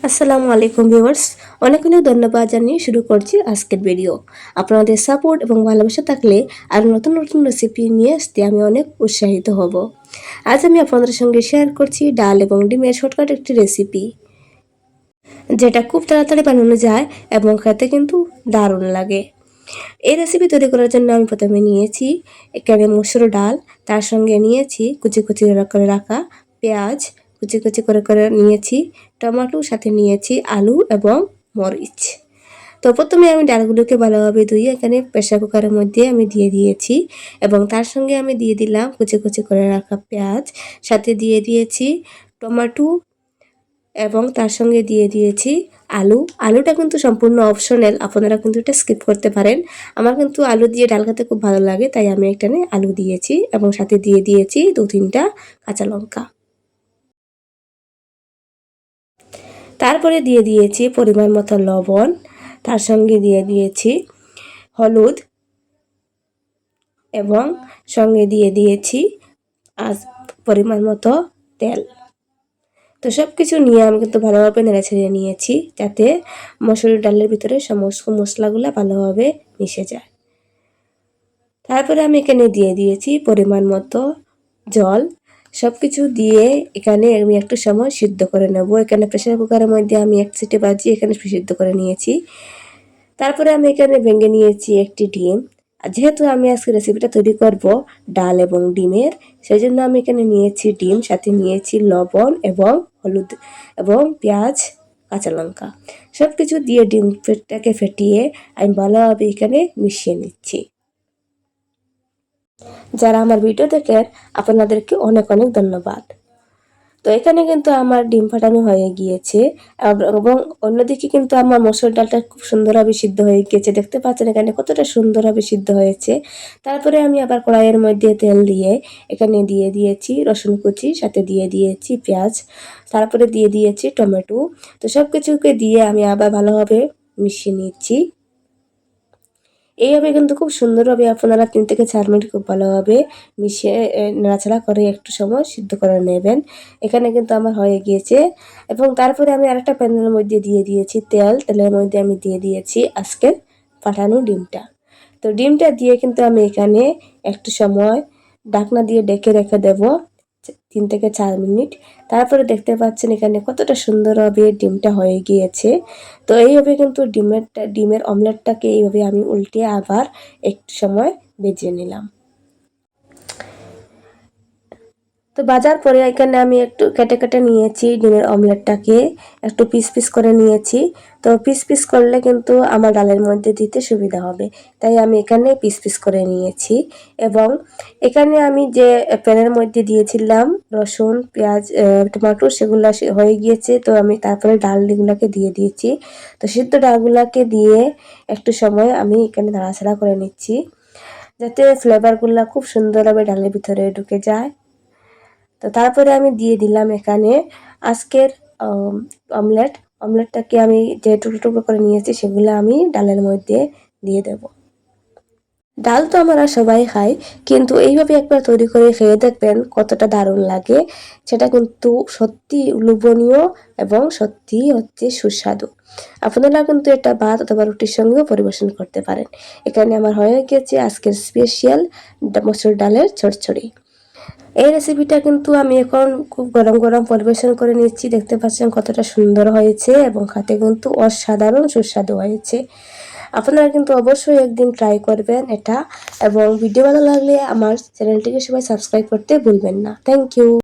আসসালামু আলাইকুম ভিউয়ার্স, অনেক অনেক ধন্যবাদ জানিয়ে শুরু করছি আজকের ভিডিও। আপনাদের সাপোর্ট এবং ভালোবাসা থাকলে আর নতুন নতুন রেসিপি নিয়ে আসতে আমি অনেক উৎসাহিত হব। আজ আমি আপনাদের সঙ্গে শেয়ার করছি ডাল এবং ডিমের শর্টকাট একটি রেসিপি, যেটা খুব তাড়াতাড়ি বানানো যায় এবং খেতে কিন্তু দারুণ লাগে। এই রেসিপি তৈরি করার জন্য আমি প্রথমে নিয়েছি এখানে মসুর ডাল, তার সঙ্গে নিয়েছি কুচি কুচি করে রাখা পেঁয়াজ, কুচি কুচি করে নিয়েছি টমেটো, সাথে নিয়েছি আলু এবং মরিচ। তো প্রথমে আমি ডালগুলোকে ভালোভাবে ধুয়ে এখানে প্রেসার কুকারের মধ্যে আমি দিয়ে দিয়েছি এবং তার সঙ্গে আমি দিয়ে দিলাম কুচি কুচি করে রাখা পেঁয়াজ, সাথে দিয়ে দিয়েছি টমেটো এবং তার সঙ্গে দিয়ে দিয়েছি আলুটা কিন্তু সম্পূর্ণ অপশনাল, আপনারা কিন্তু এটা স্কিপ করতে পারেন। আমার কিন্তু আলু দিয়ে ডাল খেতে খুব ভালো লাগে, তাই আমি এখানে আলু দিয়েছি এবং সাথে দিয়ে দিয়েছি 2-3টা কাঁচা লঙ্কা। তারপরে দিয়ে দিয়েছি পরিমাণ মতো লবণ, তার সঙ্গে দিয়ে দিয়েছি হলুদ এবং সঙ্গে দিয়ে দিয়েছি পরিমাণ মতো তেল। তো সব কিছু নিয়ে আমি কিন্তু ভালোভাবে নেড়েছেড়ে নিয়েছি, যাতে মসুর ডালের ভিতরে সমস্ত মশলাগুলো ভালোভাবে মিশে যায়। তারপরে আমি এখানে দিয়ে দিয়েছি পরিমাণ মতো জল। সব কিছু দিয়ে এখানে আমি একটু সময় সিদ্ধ করে নেব। এখানে প্রেসার কুকারের মধ্যে আমি 1 সিটি বাজিয়ে এখানে সিদ্ধ করে নিয়েছি। তারপরে আমি এখানে ভেঙে নিয়েছি একটি ডিম। আর যেহেতু আমি আজকে রেসিপিটা তৈরি করব ডাল এবং ডিমের, সেই জন্য আমি এখানে নিয়েছি ডিম, সাথে নিয়েছি লবণ এবং হলুদ এবং পেঁয়াজ, কাঁচা লঙ্কা। সব কিছু দিয়ে ডিমটাকে ফেটিয়ে আমি ভালোভাবে এখানে মিশিয়ে নিচ্ছি। যারা আমার ভিডিও দেখেন আপনাদেরকে অনেক অনেক ধন্যবাদ। তো এখানে কিন্তু আমার ডিম ফাটানো হয়ে গিয়েছে এবং অন্যদিকে কিন্তু আমার মসুর ডালটা খুব সুন্দরভাবে সিদ্ধ হয়ে গিয়েছে। দেখতে পাচ্ছেন এখানে কতটা সুন্দরভাবে সিদ্ধ হয়েছে। তারপরে আমি আবার কড়াইয়ের মধ্যে তেল দিয়ে এখানে দিয়ে দিয়েছি রসুন কুচি, সাথে দিয়ে দিয়েছি পেঁয়াজ, তারপরে দিয়ে দিয়েছি টমেটো। তো সব কিছুকে দিয়ে আমি আবার ভালোভাবে মিশিয়ে নিচ্ছি। এইভাবে কিন্তু খুব সুন্দরভাবে আপনারা 3 থেকে 4 মিনিট খুব ভালোভাবে মিশিয়ে নাড়াচাড়া করে একটু সময় সিদ্ধ করে নেবেন। এখানে কিন্তু আমার হয়ে গিয়েছে এবং তারপরে আমি আরেকটা প্যানের মধ্যে দিয়ে দিয়েছি তেল। তেলের মধ্যে আমি দিয়ে দিয়েছি আজকের ফাটানো ডিমটা। তো ডিমটা দিয়ে কিন্তু আমি এখানে একটু সময় ঢাকনা দিয়ে ঢেকে রেখে দেব 3 থেকে 4 মিনিট। তারপরে দেখতে পাচ্ছেন এখানে কতটা সুন্দরভাবে ডিমটা হয়ে গিয়েছে। তো এইভাবে কিন্তু ডিমের অমলেটটাকে এইভাবে আমি উল্টিয়ে আবার একটু সময় ভেজে নিলাম। তো ভাজার পরে এখানে আমি একটু কেটে কেটে নিয়েছি ডিমের অমলেটটাকে, একটু পিস পিস করে নিয়েছি। তো পিস পিস করলে কিন্তু আমার ডালের মধ্যে দিতে সুবিধা হবে, তাই আমি এখানে পিস পিস করে নিয়েছি। এবং এখানে আমি যে প্যানের মধ্যে দিয়েছিলাম রসুন, পেঁয়াজ, টমেটো, সেগুলো হয়ে গিয়েছে। তো আমি তারপরে ডালগুলোকে দিয়ে দিয়েছি। তো সিদ্ধ ডালগুলোকে দিয়ে একটু সময় আমি এখানে নাড়াচাড়া করে নিচ্ছি, যাতে ফ্লেভারগুলো খুব সুন্দরভাবে ডালের ভিতরে ঢুকে যায়। তো তারপরে আমি দিয়ে দিলাম এখানে আজকের অমলেটটাকে আমি যে টুকরো টুকরো করে নিয়েছি সেগুলো আমি ডালের মধ্যে দিয়ে দেব। ডাল তো আমরা সবাই খাই, কিন্তু এইভাবে একবার তৈরি করে খেয়ে দেখবেন কতটা দারুণ লাগে। সেটা কিন্তু সত্যি লোভনীয় এবং সত্যি হচ্ছে সুস্বাদু। আপনারা কিন্তু এটা ভাত অথবা রুটির সঙ্গেও পরিবেশন করতে পারেন। এখানে আমার হয়ে গেছে আজকের স্পেশাল মসুর ডালের চচ্চড়ি। এই রেসিপিটা কিন্তু আমি এখন খুব গরম গরম পরিবেশন করে নিচ্ছি। দেখতে পাচ্ছেন কতটা সুন্দর হয়েছে এবং খেতে কিন্তু অসাধারণ সুস্বাদু হয়েছে। আপনারা কিন্তু অবশ্যই একদিন ট্রাই করবেন এটা, এবং ভিডিও ভালো লাগলে আমার চ্যানেলটিকে সবাই সাবস্ক্রাইব করতে ভুলবেন না। Thank you.